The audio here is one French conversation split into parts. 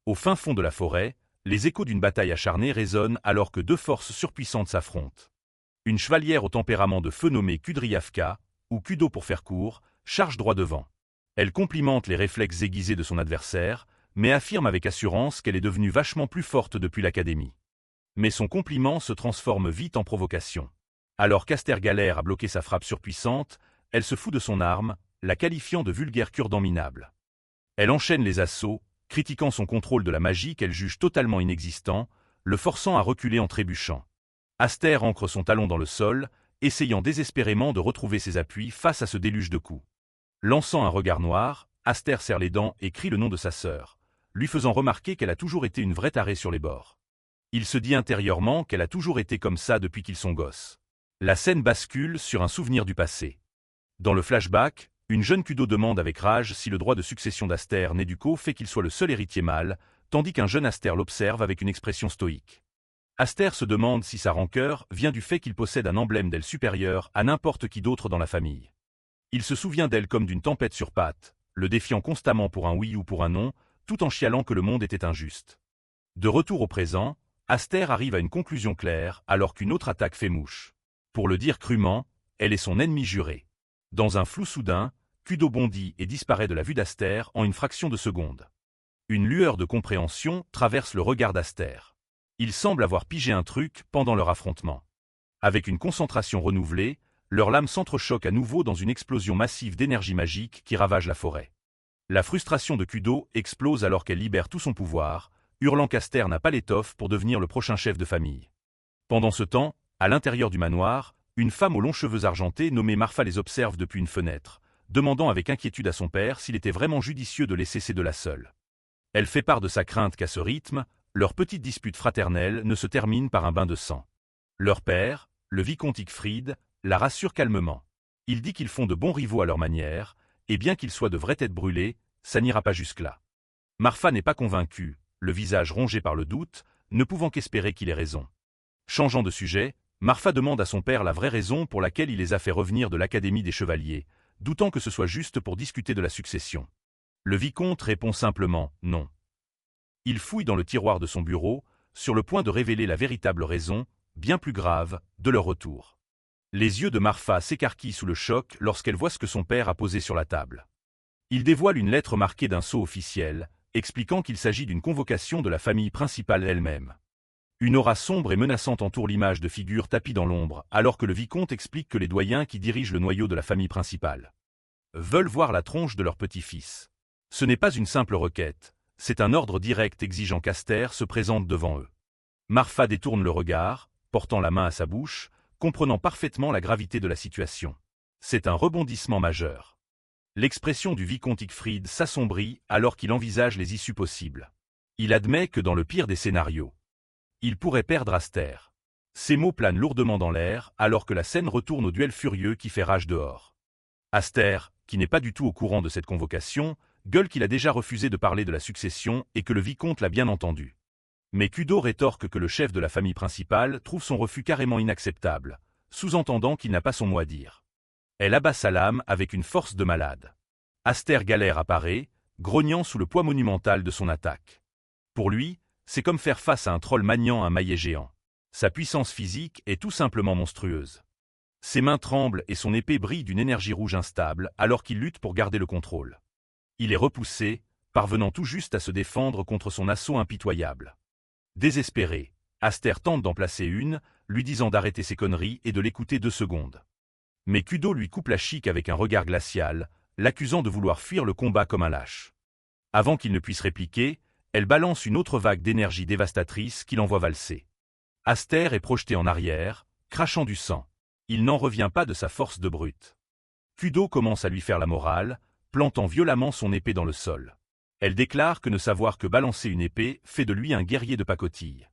Au fin fond de la forêt, les échos d'une bataille acharnée résonnent alors que deux forces surpuissantes s'affrontent. Une chevalière au tempérament de feu nommée Kudryavka, ou Kudo pour faire court, charge droit devant. Elle complimente les réflexes aiguisés de son adversaire, mais affirme avec assurance qu'elle est devenue vachement plus forte depuis l'académie. Mais son compliment se transforme vite en provocation. Alors qu'Aster galère à bloquer sa frappe surpuissante, elle se fout de son arme, la qualifiant de vulgaire cure-dent minable. Elle enchaîne les assauts, critiquant son contrôle de la magie qu'elle juge totalement inexistant, le forçant à reculer en trébuchant. Aster ancre son talon dans le sol, essayant désespérément de retrouver ses appuis face à ce déluge de coups. Lançant un regard noir, Aster serre les dents et crie le nom de sa sœur, lui faisant remarquer qu'elle a toujours été une vraie tarée sur les bords. Il se dit intérieurement qu'elle a toujours été comme ça depuis qu'ils sont gosses. La scène bascule sur un souvenir du passé. Dans le flashback, une jeune Kudo demande avec rage si le droit de succession d'Aster Neduko fait qu'il soit le seul héritier mâle, tandis qu'un jeune Aster l'observe avec une expression stoïque. Aster se demande si sa rancœur vient du fait qu'il possède un emblème d'elle supérieur à n'importe qui d'autre dans la famille. Il se souvient d'elle comme d'une tempête sur pattes, le défiant constamment pour un oui ou pour un non, tout en chialant que le monde était injuste. De retour au présent, Aster arrive à une conclusion claire alors qu'une autre attaque fait mouche. Pour le dire crûment, elle est son ennemie juré. Dans un flou soudain, Kudo bondit et disparaît de la vue d'Aster en une fraction de seconde. Une lueur de compréhension traverse le regard d'Aster. Il semble avoir pigé un truc pendant leur affrontement. Avec une concentration renouvelée, leurs lames s'entrechoquent à nouveau dans une explosion massive d'énergie magique qui ravage la forêt. La frustration de Kudo explose alors qu'elle libère tout son pouvoir, hurlant qu'Aster n'a pas l'étoffe pour devenir le prochain chef de famille. Pendant ce temps, à l'intérieur du manoir, une femme aux longs cheveux argentés nommée Marfa les observe depuis une fenêtre, demandant avec inquiétude à son père s'il était vraiment judicieux de laisser ces deux-là seuls. Elle fait part de sa crainte qu'à ce rythme, leur petite dispute fraternelle ne se termine par un bain de sang. Leur père, le vicomte Igfrid, la rassure calmement. Il dit qu'ils font de bons rivaux à leur manière, et bien qu'ils soient de vraies têtes brûlées, ça n'ira pas jusque-là. Marfa n'est pas convaincue, le visage rongé par le doute, ne pouvant qu'espérer qu'il ait raison. Changeant de sujet, Marfa demande à son père la vraie raison pour laquelle il les a fait revenir de l'Académie des Chevaliers, doutant que ce soit juste pour discuter de la succession. Le vicomte répond simplement « non ». Il fouille dans le tiroir de son bureau, sur le point de révéler la véritable raison, bien plus grave, de leur retour. Les yeux de Marfa s'écarquillent sous le choc lorsqu'elle voit ce que son père a posé sur la table. Il dévoile une lettre marquée d'un sceau officiel, expliquant qu'il s'agit d'une convocation de la famille principale elle-même. Une aura sombre et menaçante entoure l'image de figures tapies dans l'ombre, alors que le vicomte explique que les doyens qui dirigent le noyau de la famille principale veulent voir la tronche de leur petit-fils. Ce n'est pas une simple requête, c'est un ordre direct exigeant qu'Aster se présente devant eux. Marfa détourne le regard, portant la main à sa bouche, comprenant parfaitement la gravité de la situation. C'est un rebondissement majeur. L'expression du vicomte Igfrid s'assombrit alors qu'il envisage les issues possibles. Il admet que dans le pire des scénarios, il pourrait perdre Aster. Ces mots planent lourdement dans l'air alors que la scène retourne au duel furieux qui fait rage dehors. Aster, qui n'est pas du tout au courant de cette convocation, gueule qu'il a déjà refusé de parler de la succession et que le vicomte l'a bien entendu. Mais Kudo rétorque que le chef de la famille principale trouve son refus carrément inacceptable, sous-entendant qu'il n'a pas son mot à dire. Elle abat sa lame avec une force de malade. Aster galère apparaît, grognant sous le poids monumental de son attaque. Pour lui, c'est comme faire face à un troll maniant un maillet géant. Sa puissance physique est tout simplement monstrueuse. Ses mains tremblent et son épée brille d'une énergie rouge instable alors qu'il lutte pour garder le contrôle. Il est repoussé, parvenant tout juste à se défendre contre son assaut impitoyable. Désespéré, Aster tente d'en placer une, lui disant d'arrêter ses conneries et de l'écouter 2 secondes. Mais Kudo lui coupe la chique avec un regard glacial, l'accusant de vouloir fuir le combat comme un lâche. Avant qu'il ne puisse répliquer, elle balance une autre vague d'énergie dévastatrice qui l'envoie valser. Aster est projeté en arrière, crachant du sang. Il n'en revient pas de sa force de brute. Kudo commence à lui faire la morale, plantant violemment son épée dans le sol. Elle déclare que ne savoir que balancer une épée fait de lui un guerrier de pacotille.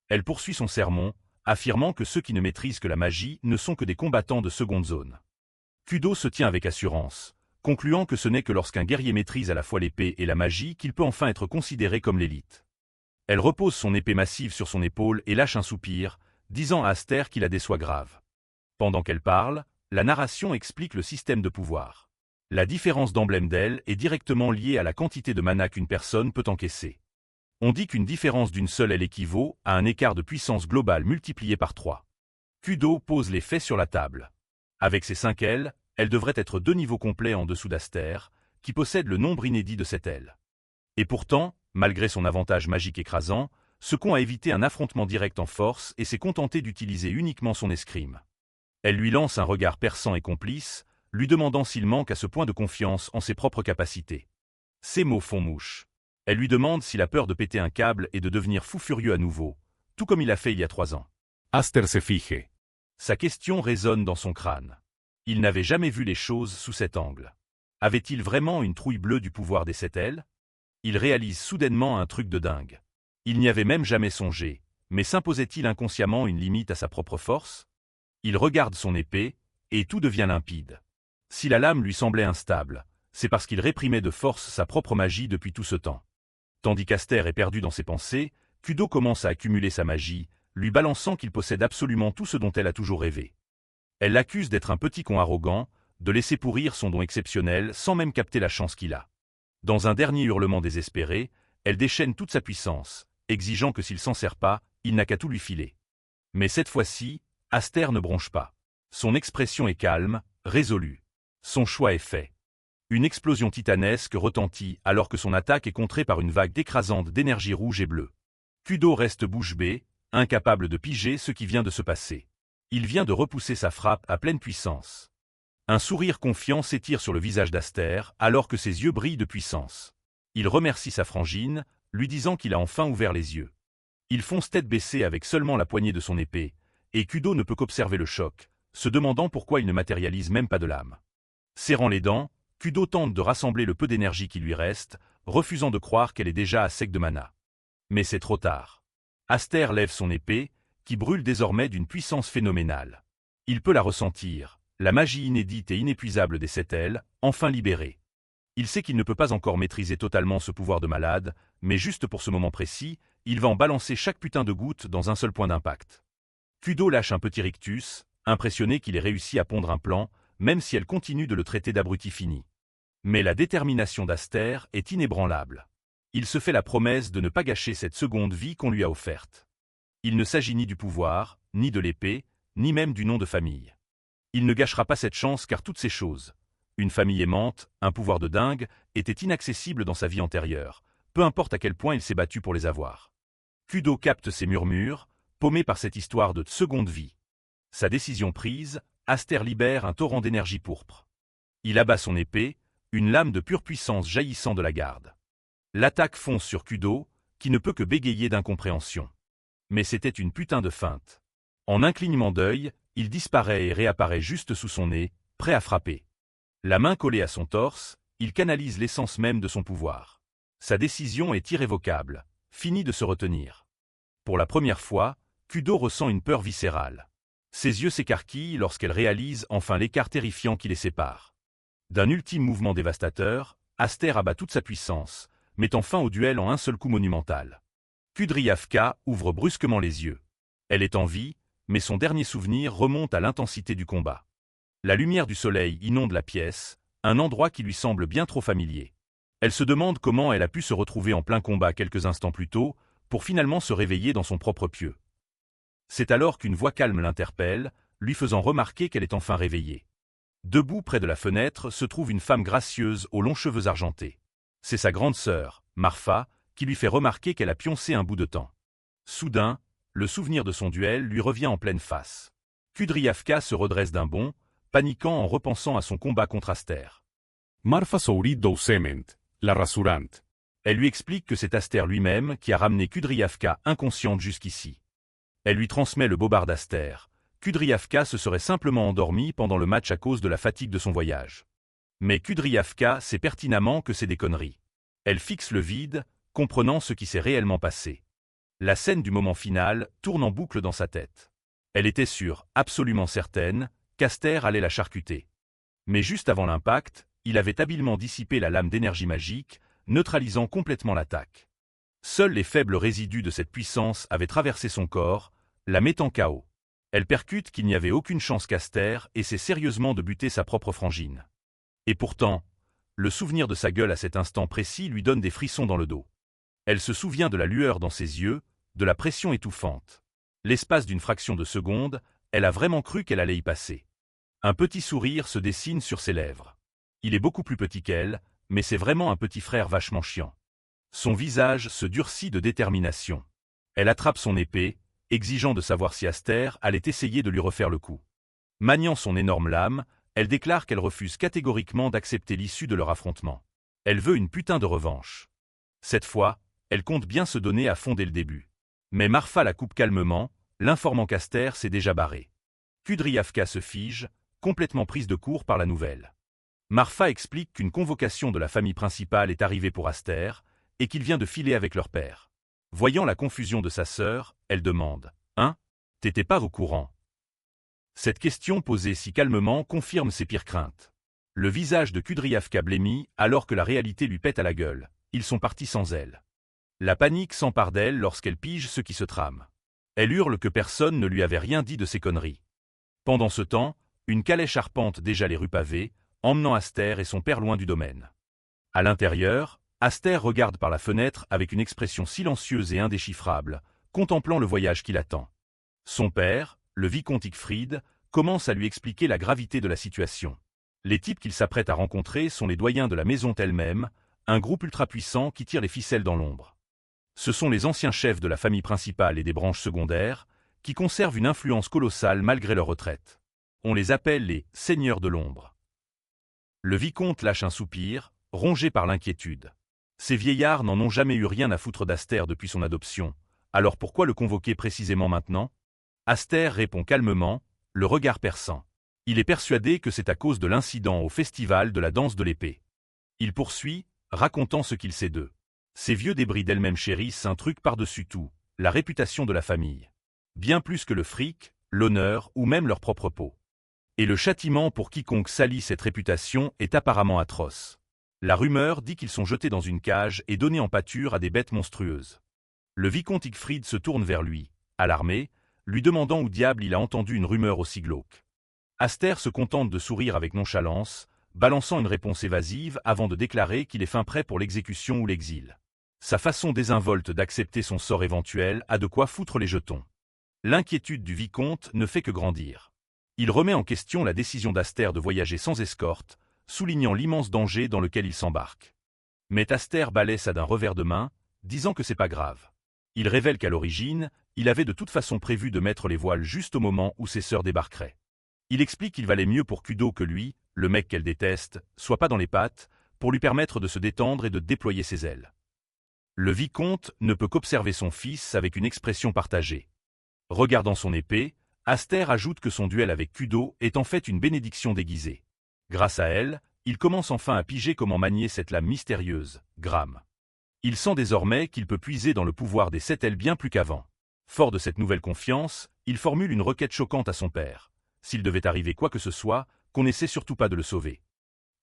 Elle poursuit son sermon, affirmant que ceux qui ne maîtrisent que la magie ne sont que des combattants de seconde zone. Kudo se tient avec assurance, concluant que ce n'est que lorsqu'un guerrier maîtrise à la fois l'épée et la magie qu'il peut enfin être considéré comme l'élite. Elle repose son épée massive sur son épaule et lâche un soupir, disant à Aster qu'il a des soies graves. Pendant qu'elle parle, la narration explique le système de pouvoir. La différence d'emblème d'elle est directement liée à la quantité de mana qu'une personne peut encaisser. On dit qu'une différence d'une seule aile équivaut à un écart de puissance globale multiplié par 3. Kudo pose les faits sur la table. Avec ses 5 ailes, elle devrait être 2 niveaux complets en dessous d'Aster, qui possède le nombre inédit de cette aile. Et pourtant, malgré son avantage magique écrasant, ce con a évité un affrontement direct en force et s'est contenté d'utiliser uniquement son escrime. Elle lui lance un regard perçant et complice, lui demandant s'il manque à ce point de confiance en ses propres capacités. Ces mots font mouche. Elle lui demande s'il a peur de péter un câble et de devenir fou furieux à nouveau, tout comme il a fait il y a 3 ans. Aster se fige. Sa question résonne dans son crâne. Il n'avait jamais vu les choses sous cet angle. Avait-il vraiment une trouille bleue du pouvoir des 7 ailes? Il réalise soudainement un truc de dingue. Il n'y avait même jamais songé, mais s'imposait-il inconsciemment une limite à sa propre force? Il regarde son épée, et tout devient limpide. Si la lame lui semblait instable, c'est parce qu'il réprimait de force sa propre magie depuis tout ce temps. Tandis qu'Aster est perdu dans ses pensées, Kudo commence à accumuler sa magie, lui balançant qu'il possède absolument tout ce dont elle a toujours rêvé. Elle l'accuse d'être un petit con arrogant, de laisser pourrir son don exceptionnel sans même capter la chance qu'il a. Dans un dernier hurlement désespéré, elle déchaîne toute sa puissance, exigeant que s'il s'en sert pas, il n'a qu'à tout lui filer. Mais cette fois-ci, Aster ne bronche pas. Son expression est calme, résolue. Son choix est fait. Une explosion titanesque retentit alors que son attaque est contrée par une vague écrasante d'énergie rouge et bleue. Kudo reste bouche bée, incapable de piger ce qui vient de se passer. Il vient de repousser sa frappe à pleine puissance. Un sourire confiant s'étire sur le visage d'Aster alors que ses yeux brillent de puissance. Il remercie sa frangine, lui disant qu'il a enfin ouvert les yeux. Il fonce tête baissée avec seulement la poignée de son épée, et Kudo ne peut qu'observer le choc, se demandant pourquoi il ne matérialise même pas de lame. Serrant les dents, Kudo tente de rassembler le peu d'énergie qui lui reste, refusant de croire qu'elle est déjà à sec de mana. Mais c'est trop tard. Aster lève son épée, qui brûle désormais d'une puissance phénoménale. Il peut la ressentir, la magie inédite et inépuisable des 7 ailes, enfin libérée. Il sait qu'il ne peut pas encore maîtriser totalement ce pouvoir de malade, mais juste pour ce moment précis, il va en balancer chaque putain de goutte dans un seul point d'impact. Kudo lâche un petit rictus, impressionné qu'il ait réussi à pondre un plan, même si elle continue de le traiter d'abruti fini. Mais la détermination d'Aster est inébranlable. Il se fait la promesse de ne pas gâcher cette seconde vie qu'on lui a offerte. Il ne s'agit ni du pouvoir, ni de l'épée, ni même du nom de famille. Il ne gâchera pas cette chance car toutes ces choses, une famille aimante, un pouvoir de dingue, étaient inaccessibles dans sa vie antérieure, peu importe à quel point il s'est battu pour les avoir. Kudo capte ses murmures, paumé par cette histoire de seconde vie. Sa décision prise, Aster libère un torrent d'énergie pourpre. Il abat son épée, une lame de pure puissance jaillissant de la garde. L'attaque fonce sur Kudo, qui ne peut que bégayer d'incompréhension. Mais c'était une putain de feinte. En un clignement d'œil, il disparaît et réapparaît juste sous son nez, prêt à frapper. La main collée à son torse, il canalise l'essence même de son pouvoir. Sa décision est irrévocable, fini de se retenir. Pour la première fois, Kudo ressent une peur viscérale. Ses yeux s'écarquillent lorsqu'elle réalise enfin l'écart terrifiant qui les sépare. D'un ultime mouvement dévastateur, Aster abat toute sa puissance, mettant fin au duel en un seul coup monumental. Kudryavka ouvre brusquement les yeux. Elle est en vie, mais son dernier souvenir remonte à l'intensité du combat. La lumière du soleil inonde la pièce, un endroit qui lui semble bien trop familier. Elle se demande comment elle a pu se retrouver en plein combat quelques instants plus tôt, pour finalement se réveiller dans son propre pieu. C'est alors qu'une voix calme l'interpelle, lui faisant remarquer qu'elle est enfin réveillée. Debout près de la fenêtre se trouve une femme gracieuse aux longs cheveux argentés. C'est sa grande sœur, Marfa, qui lui fait remarquer qu'elle a pioncé un bout de temps. Soudain, le souvenir de son duel lui revient en pleine face. Kudryavka se redresse d'un bond, paniquant en repensant à son combat contre Aster. Marfa sourit doucement, la rassurant. Elle lui explique que c'est Aster lui-même qui a ramené Kudryavka inconsciente jusqu'ici. Elle lui transmet le bobard d'Aster. Kudryavka se serait simplement endormie pendant le match à cause de la fatigue de son voyage. Mais Kudryavka sait pertinemment que c'est des conneries. Elle fixe le vide, comprenant ce qui s'est réellement passé. La scène du moment final tourne en boucle dans sa tête. Elle était sûre, absolument certaine, qu'Aster allait la charcuter. Mais juste avant l'impact, il avait habilement dissipé la lame d'énergie magique, neutralisant complètement l'attaque. Seuls les faibles résidus de cette puissance avaient traversé son corps, la mettant KO. Elle percute qu'il n'y avait aucune chance qu'Aster essaie sérieusement de buter sa propre frangine. Et pourtant, le souvenir de sa gueule à cet instant précis lui donne des frissons dans le dos. Elle se souvient de la lueur dans ses yeux, de la pression étouffante. L'espace d'une fraction de seconde, elle a vraiment cru qu'elle allait y passer. Un petit sourire se dessine sur ses lèvres. Il est beaucoup plus petit qu'elle, mais c'est vraiment un petit frère vachement chiant. Son visage se durcit de détermination. Elle attrape son épée, exigeant de savoir si Aster allait essayer de lui refaire le coup. Maniant son énorme lame, elle déclare qu'elle refuse catégoriquement d'accepter l'issue de leur affrontement. Elle veut une putain de revanche. Cette fois, elle compte bien se donner à fond dès le début. Mais Marfa la coupe calmement, l'informant qu'Aster s'est déjà barré. Kudryavka se fige, complètement prise de court par la nouvelle. Marfa explique qu'une convocation de la famille principale est arrivée pour Aster, et qu'il vient de filer avec leur père. Voyant la confusion de sa sœur, elle demande « Hein? T'étais pas au courant ?» Cette question posée si calmement confirme ses pires craintes. Le visage de Kudryavka blêmit alors que la réalité lui pète à la gueule. Ils sont partis sans elle. La panique s'empare d'elle lorsqu'elle pige ce qui se trame. Elle hurle que personne ne lui avait rien dit de ces conneries. Pendant ce temps, une calèche arpente déjà les rues pavées, emmenant Aster et son père loin du domaine. À l'intérieur, Aster regarde par la fenêtre avec une expression silencieuse et indéchiffrable, contemplant le voyage qui l'attend. Son père, le vicomte Igfrid, commence à lui expliquer la gravité de la situation. Les types qu'il s'apprête à rencontrer sont les doyens de la maison elle-même, un groupe ultra-puissant qui tire les ficelles dans l'ombre. Ce sont les anciens chefs de la famille principale et des branches secondaires, qui conservent une influence colossale malgré leur retraite. On les appelle les « seigneurs de l'ombre ». Le vicomte lâche un soupir, rongé par l'inquiétude. Ces vieillards n'en ont jamais eu rien à foutre d'Aster depuis son adoption, alors pourquoi le convoquer précisément maintenant? Aster répond calmement, le regard perçant. Il est persuadé que c'est à cause de l'incident au festival de la danse de l'épée. Il poursuit, racontant ce qu'il sait d'eux. Ces vieux débris d'elles-mêmes chérissent un truc par-dessus tout, la réputation de la famille. Bien plus que le fric, l'honneur ou même leur propre peau. Et le châtiment pour quiconque salit cette réputation est apparemment atroce. La rumeur dit qu'ils sont jetés dans une cage et donnés en pâture à des bêtes monstrueuses. Le vicomte Igfrid se tourne vers lui, alarmé, lui demandant où diable il a entendu une rumeur aussi glauque. Aster se contente de sourire avec nonchalance, balançant une réponse évasive avant de déclarer qu'il est fin prêt pour l'exécution ou l'exil. Sa façon désinvolte d'accepter son sort éventuel a de quoi foutre les jetons. L'inquiétude du vicomte ne fait que grandir. Il remet en question la décision d'Aster de voyager sans escorte, soulignant l'immense danger dans lequel il s'embarque. Mais Aster balaie ça d'un revers de main, disant que c'est pas grave. Il révèle qu'à l'origine, il avait de toute façon prévu de mettre les voiles juste au moment où ses sœurs débarqueraient. Il explique qu'il valait mieux pour Kudo que lui, le mec qu'elle déteste, soit pas dans les pattes, pour lui permettre de se détendre et de déployer ses ailes. Le vicomte ne peut qu'observer son fils avec une expression partagée. Regardant son épée, Aster ajoute que son duel avec Kudo est en fait une bénédiction déguisée. Grâce à elle, il commence enfin à piger comment manier cette lame mystérieuse, Gram. Il sent désormais qu'il peut puiser dans le pouvoir des 7 ailes bien plus qu'avant. Fort de cette nouvelle confiance, il formule une requête choquante à son père. S'il devait arriver quoi que ce soit, qu'on n'essaie surtout pas de le sauver.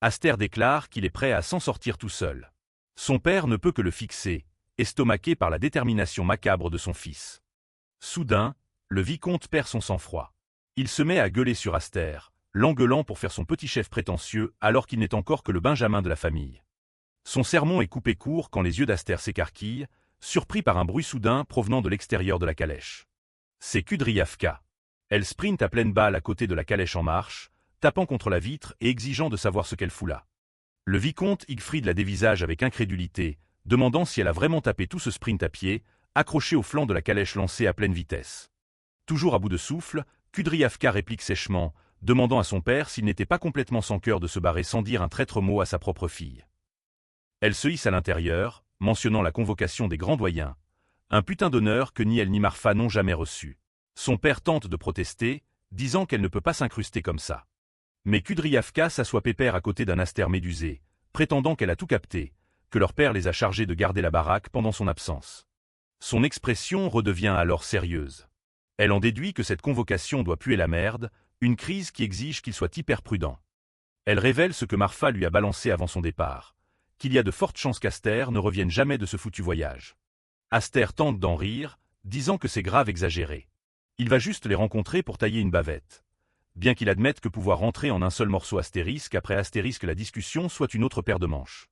Aster déclare qu'il est prêt à s'en sortir tout seul. Son père ne peut que le fixer, estomaqué par la détermination macabre de son fils. Soudain, le vicomte perd son sang-froid. Il se met à gueuler sur Aster, l'engueulant pour faire son petit chef prétentieux alors qu'il n'est encore que le benjamin de la famille. Son sermon est coupé court quand les yeux d'Aster s'écarquillent, surpris par un bruit soudain provenant de l'extérieur de la calèche. C'est Kudryavka. Elle sprinte à pleine balle à côté de la calèche en marche, tapant contre la vitre et exigeant de savoir ce qu'elle fout là. Le vicomte Igfrid la dévisage avec incrédulité, demandant si elle a vraiment tapé tout ce sprint à pied, accroché au flanc de la calèche lancée à pleine vitesse. Toujours à bout de souffle, Kudryavka réplique sèchement, demandant à son père s'il n'était pas complètement sans cœur de se barrer sans dire un traître mot à sa propre fille. Elle se hisse à l'intérieur, mentionnant la convocation des grands doyens, un putain d'honneur que ni elle ni Marfa n'ont jamais reçu. Son père tente de protester, disant qu'elle ne peut pas s'incruster comme ça. Mais Kudryavka s'assoit pépère à côté d'un Aster médusé, prétendant qu'elle a tout capté, que leur père les a chargés de garder la baraque pendant son absence. Son expression redevient alors sérieuse. Elle en déduit que cette convocation doit puer la merde, une crise qui exige qu'il soit hyper prudent. Elle révèle ce que Marfa lui a balancé avant son départ, qu'il y a de fortes chances qu'Aster ne revienne jamais de ce foutu voyage. Aster tente d'en rire, disant que c'est grave exagéré. Il va juste les rencontrer pour tailler une bavette. Bien qu'il admette que pouvoir rentrer en un seul morceau astérisque après astérisque la discussion soit une autre paire de manches.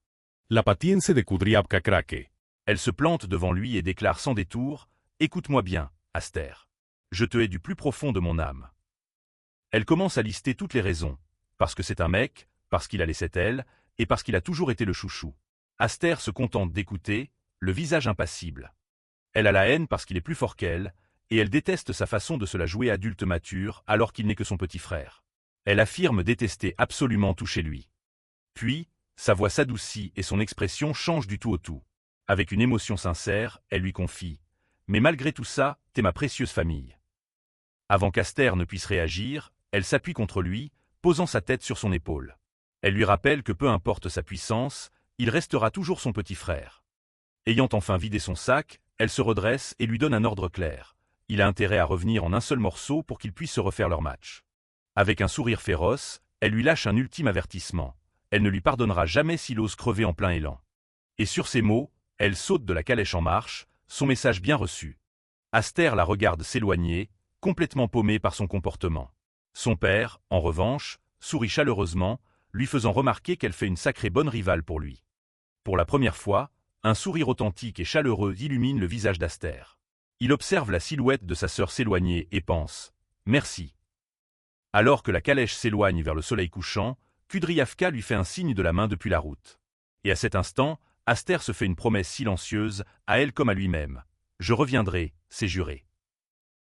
La paciencia de Kudryavka craque. Elle se plante devant lui et déclare sans détour « Écoute-moi bien, Aster. Je te hais du plus profond de mon âme. » Elle commence à lister toutes les raisons. Parce que c'est un mec, parce qu'il a les 7 ailes, et parce qu'il a toujours été le chouchou. Aster se contente d'écouter, le visage impassible. Elle a la haine parce qu'il est plus fort qu'elle, et elle déteste sa façon de se la jouer adulte mature alors qu'il n'est que son petit frère. Elle affirme détester absolument tout chez lui. Puis, sa voix s'adoucit et son expression change du tout au tout. Avec une émotion sincère, elle lui confie « Mais malgré tout ça, t'es ma précieuse famille. » Avant qu'Aster ne puisse réagir, elle s'appuie contre lui, posant sa tête sur son épaule. Elle lui rappelle que peu importe sa puissance, il restera toujours son petit frère. Ayant enfin vidé son sac, elle se redresse et lui donne un ordre clair. Il a intérêt à revenir en un seul morceau pour qu'ils puissent se refaire leur match. Avec un sourire féroce, elle lui lâche un ultime avertissement. Elle ne lui pardonnera jamais s'il ose crever en plein élan. Et sur ces mots, elle saute de la calèche en marche, son message bien reçu. Aster la regarde s'éloigner, complètement paumée par son comportement. Son père, en revanche, sourit chaleureusement, lui faisant remarquer qu'elle fait une sacrée bonne rivale pour lui. Pour la première fois, un sourire authentique et chaleureux illumine le visage d'Aster. Il observe la silhouette de sa sœur s'éloigner et pense « Merci ». Alors que la calèche s'éloigne vers le soleil couchant, Kudryavka lui fait un signe de la main depuis la route. Et à cet instant, Aster se fait une promesse silencieuse, à elle comme à lui-même. « Je reviendrai, c'est juré. »